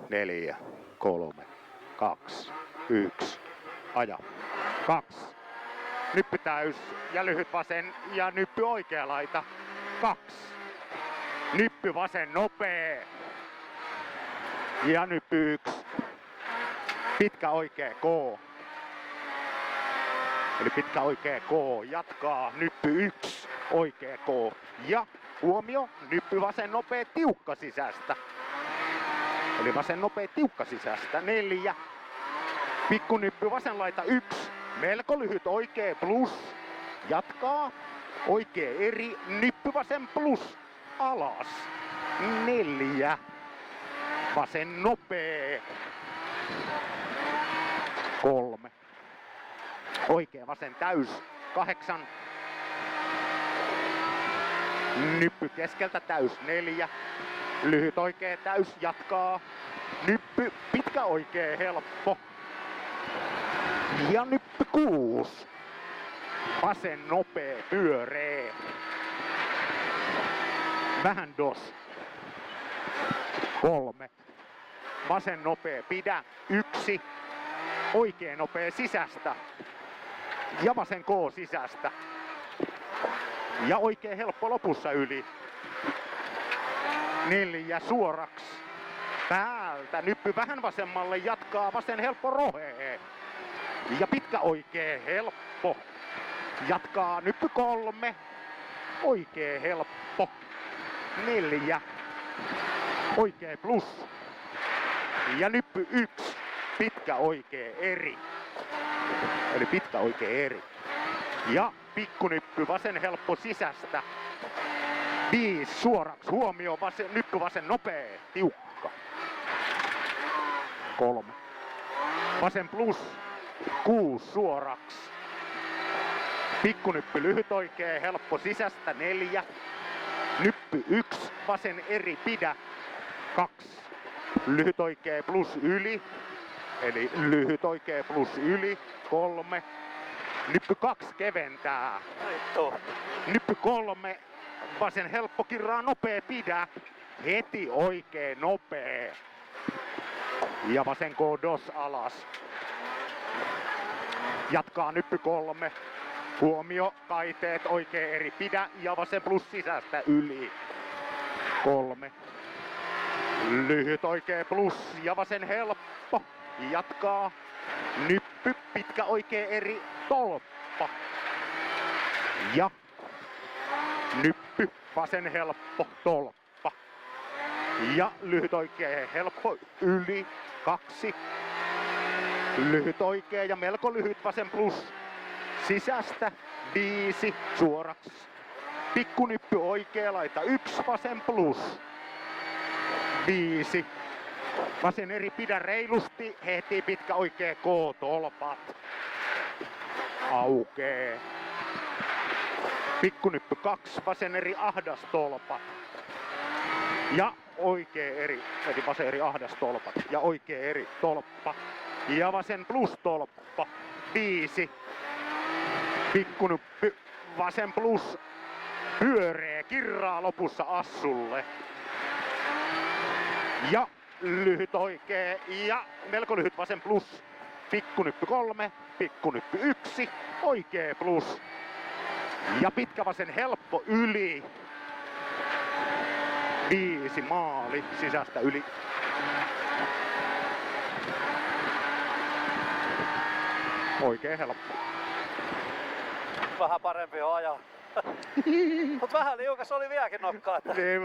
4, 3, 2, 1. Aja. 2. Nyppy täys ja lyhyt vasen ja nyppy oikea laita. 2. Nyppy vasen nopee. Ja nyppy 1. Pitkä oikea K. Eli pitkä oikea K. Jatkaa. Nyppy 1. Oikea K. Ja huomio. Nyppy vasen nopea tiukka sisästä. Eli vasen nopea tiukka sisästä. 4. Pikku nyppy vasen laita 1. Melko lyhyt oikea plus. Jatkaa. Oikea eri. Nyppy vasen plus. Alas. 4. Vasen nopee. 3. Oikea vasen täys. 8. Nyppy keskeltä täys. 4. Lyhyt oikea täys. Jatkaa. Nyppy pitkä oikea helppo. Ja nyppy 6. Vasen nopee pyöree. Vähän dos. 3. Vasen nopee pidä. 1. Oikea nopea sisästä. Ja vasen K sisästä. Ja oikea helppo lopussa yli. 4 suoraks. Päältä nyppy vähän vasemmalle, jatkaa vasen helppo rohee. Ja pitkä oikea helppo. Jatkaa nyppy 3. Oikea helppo. 4. Oikea plus. Ja nyppy 1. Pitkä oikea eri. Eli pitkä oikea eri. Ja pikkunyppy vasen helppo sisästä. 5 suoraks. Huomio nyppy vasen nopee. Tiukka. 3. Vasen plus. 6 suoraks. Pikkunyppy lyhyt oikea helppo sisästä. 4. Nyppy 1. Vasen eri pidä. 2. Lyhyt oikea plus yli. Eli lyhyt oikea plus yli. 3. Nyppy 2 keventää. Nyppy 3. Vasen helppo kirraa nopee pidä. Heti oikea nopee. Ja vasen K dos alas. Jatkaa nyppy 3. Huomio, kaiteet, oikea eri pidä ja vasen plus sisästä yli. 3. Lyhyt oikea plus ja vasen helppo. Jatkaa. Nyppy, pitkä oikea eri, tolppa. Ja nyppy, vasen helppo, tolppa. Ja lyhyt oikea helppo, yli, 2. Lyhyt oikea ja melko lyhyt vasen plus. Sisästä 5 suoraks. Pikkunyppy oikea laita 1 vasen plus. 5. Vasen eri pidä reilusti. Heti pitkä oikea K tolpat. Aukee. Pikkunyppy 2 vasen eri ahdas tolpat. Ja oikea eri, eli vasen eri ahdas tolpat. Ja oikea eri tolppa. Ja vasen plus tolppa. 5. Pikkunyppy vasen plus pyöree, kirraa lopussa assulle. Ja lyhyt oikea ja melko lyhyt vasen plus. Pikkunyppy 3, pikkunyppy 1, oikea plus. Ja pitkä vasen helppo yli. 5 maali sisästä yli. Oikea helppo. Vähän parempi on ajaa. Mut vähän liukas oli vieläkin nokkaa.